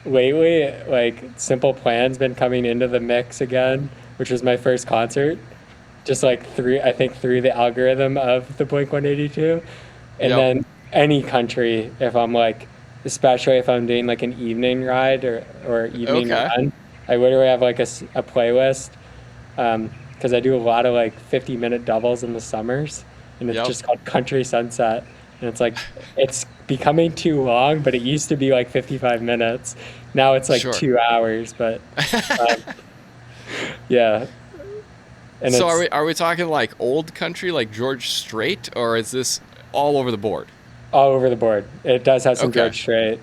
lately like Simple Plan's been coming into the mix again, which was my first concert. Just like through the algorithm of the Blink-182. And then any country, if I'm like, especially if I'm doing like an evening ride or evening run, I literally have like a playlist, because I do a lot of like 50-minute doubles in the summers, and it's just called Country Sunset. And it's like, it's becoming too long, but it used to be like 55 minutes. Now it's like 2 hours, but yeah. And so are we talking like old country, like George Strait, or is this all over the board? All over the board. It does have some George Strait.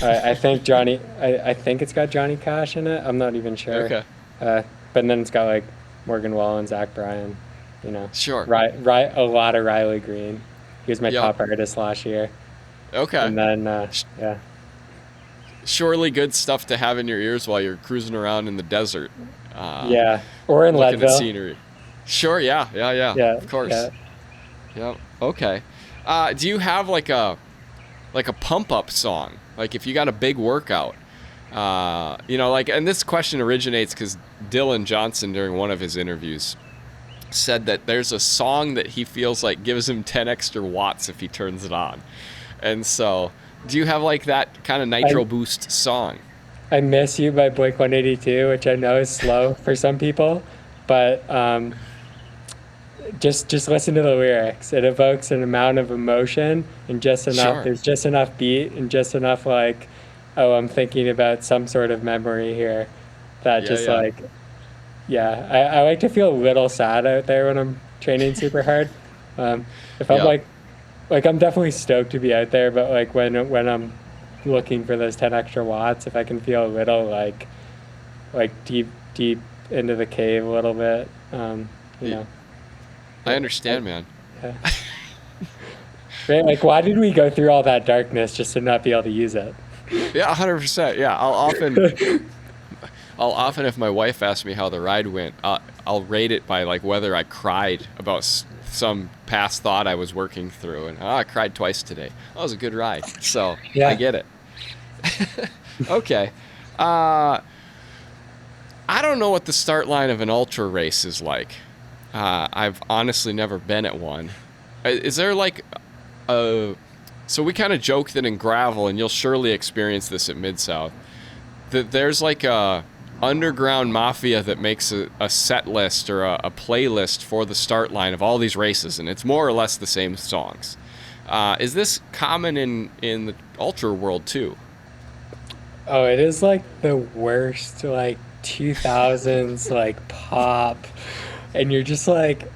I think I think it's got Johnny Cash in it. I'm not even sure. Okay. But then it's got like Morgan Wallen, Zach Bryan, you know. Sure. A lot of Riley Green. He was my top artist last year. Okay. And then yeah. Surely good stuff to have in your ears while you're cruising around in the desert. Or in looking Leadville. at scenery. Sure, yeah, of course. Yeah. Okay. Do you have like a pump up song? Like if you got a big workout, like, and this question originates because Dylan Johnson during one of his interviews said that there's a song that he feels like gives him 10 extra watts if he turns it on. And so, do you have like that kind of nitro boost song? I Miss You by Blink-182, which I know is slow for some people, but just listen to the lyrics. It evokes an amount of emotion and just enough. There's just enough beat and just enough like, oh, I'm thinking about some sort of memory here. That I like to feel a little sad out there when I'm training super hard. If I'm like I'm definitely stoked to be out there, but like when I'm looking for those 10 extra watts, if I can feel a little like deep into the cave a little bit, you know. I understand, man. Yeah. Right? Like, why did we go through all that darkness just to not be able to use it? Yeah, 100%. Yeah, I'll often I'll often, if my wife asks me how the ride went, I'll rate it by like whether I cried about some past thought I was working through, and I cried twice today. That was a good ride. So Yeah. I get it. Okay. I don't know what the start line of an ultra race is like. I've honestly never been at one. Is there like a... So we kind of joke that in gravel, and you'll surely experience this at Mid-South, that there's like a underground mafia that makes a set list or a playlist for the start line of all these races, and it's more or less the same songs. Is this common in the ultra world too? Oh, it is like the worst, like 2000s, like pop. And you're just like,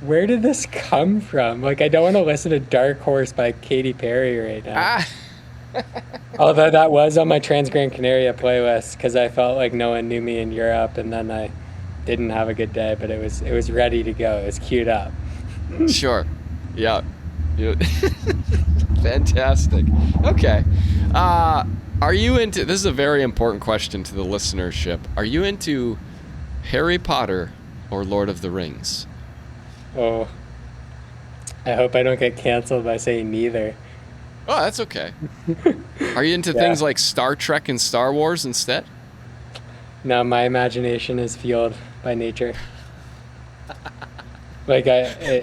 where did this come from? Like, I don't want to listen to Dark Horse by Katy Perry right now. Although that was on my Trans Gran Canaria playlist because I felt like no one knew me in Europe, and then I didn't have a good day, but it was ready to go. It was queued up. Sure. Yeah. Fantastic. Okay. Are you into... This is a very important question to the listenership. Are you into Harry Potter or Lord of the Rings? Oh, I hope I don't get canceled by saying neither. Oh, that's okay. Are you into things like Star Trek and Star Wars instead? No, my imagination is fueled by nature. Like,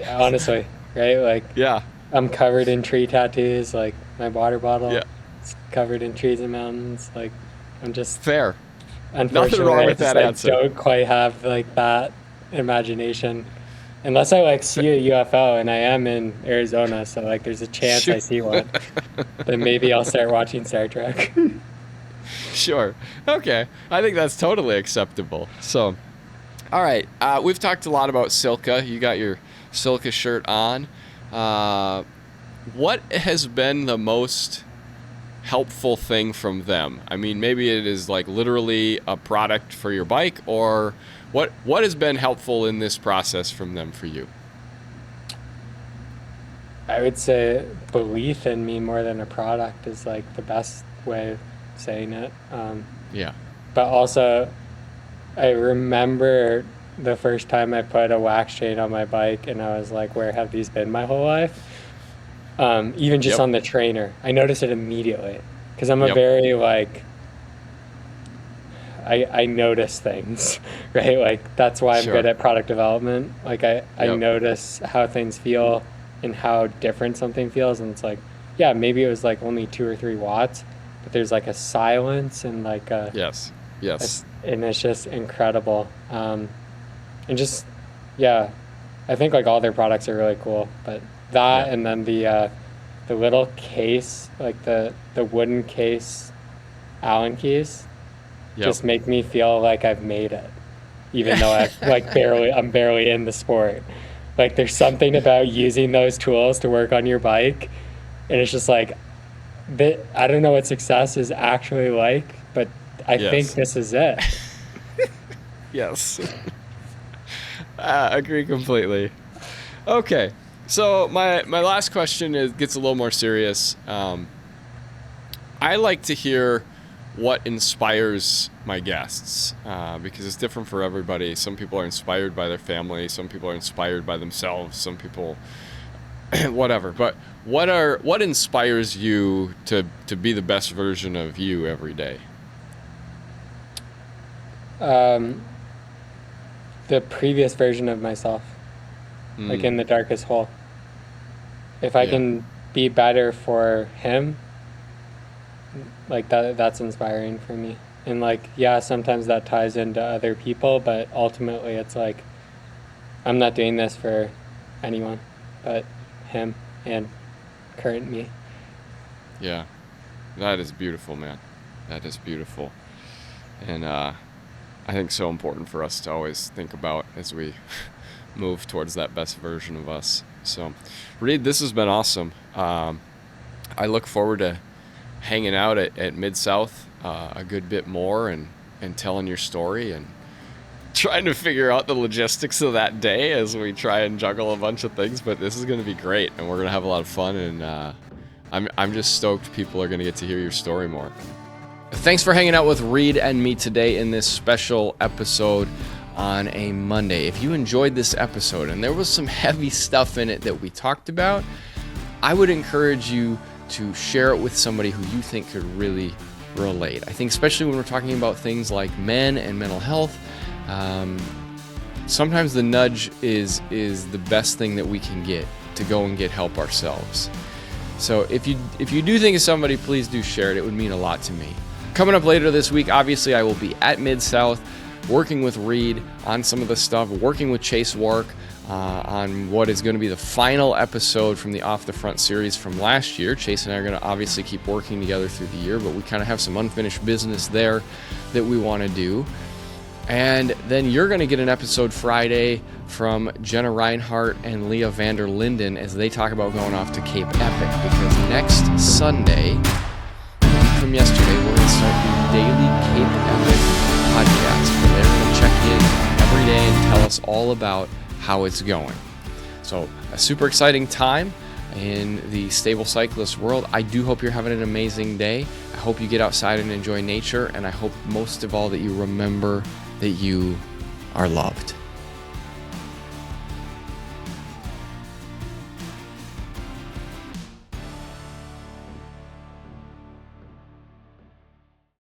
honestly, right? Like, Yeah. I'm covered in tree tattoos. Like, my water bottle Yeah. is covered in trees and mountains. Like, I'm just... Fair. Unfortunately, Nothing wrong with that answer. I don't quite have, like, that imagination. Unless I, like, see a UFO, and I am in Arizona, so, like, there's a chance I see one. Then maybe I'll start watching Star Trek. Sure. Okay. I think that's totally acceptable. So, all right. We've talked a lot about Silka. You got your Silka shirt on. What has been the most helpful thing from them? I mean, maybe it is like literally a product for your bike, or what has been helpful in this process from them for you? I would say belief in me more than a product is like the best way of saying it. Yeah. But also, I remember the first time I put a wax chain on my bike, and I was like, where have these been my whole life? Even just on the trainer. I noticed it immediately because I'm a very like, I notice things, right? Like that's why I'm good at product development. Like I notice how things feel and how different something feels. And it's like, yeah, maybe it was like only 2 or 3 watts, but there's like a silence and like a... Yes. And it's just incredible. And just, yeah, I think like all their products are really cool, but that and then the little case, like the wooden case Allen keys, just make me feel like I've made it, even though I'm barely in the sport. Like there's something about using those tools to work on your bike, and it's just like, I don't know what success is actually like, but I think this is it. Yes. Agree completely. Okay, so my last question gets a little more serious. I like to hear what inspires my guests, because it's different for everybody. Some people are inspired by their family, some people are inspired by themselves, some people whatever. But what inspires you to be the best version of you every day? The previous version of myself, like in the darkest hole. If I can be better for him, like that's inspiring for me. And like, yeah, sometimes that ties into other people, but ultimately it's like, I'm not doing this for anyone but him and current me. Yeah, that is beautiful, man. That is beautiful. And I think so important for us to always think about as we move towards that best version of us. So, Reid, this has been awesome. I look forward to hanging out at Mid-South a good bit more and telling your story and trying to figure out the logistics of that day as we try and juggle a bunch of things. But this is going to be great, and we're going to have a lot of fun. And I'm just stoked people are going to get to hear your story more. Thanks for hanging out with Reid and me today in this special episode on a Monday. If you enjoyed this episode and there was some heavy stuff in it that we talked about, I would encourage you to share it with somebody who you think could really relate. I think especially when we're talking about things like men and mental health, sometimes the nudge is the best thing that we can get to go and get help ourselves. So if you do think of somebody, please do share it. It would mean a lot to me. Coming up later this week, obviously I will be at Mid-South working with Reid on some of the stuff, working with Chase Wark on what is going to be the final episode from the Off the Front series from last year. Chase and I are going to obviously keep working together through the year, but we kind of have some unfinished business there that we want to do. And then you're going to get an episode Friday from Jenna Reinhardt and Leah Vander Linden as they talk about going off to Cape Epic, because next Sunday, from yesterday, we're going to start the daily Cape Epic podcast, where they're going to check in every day and tell us all about how it's going. So a super exciting time in the Stable Cyclist world. I do hope you're having an amazing day. I hope you get outside and enjoy nature, and I hope most of all that you remember that you are loved.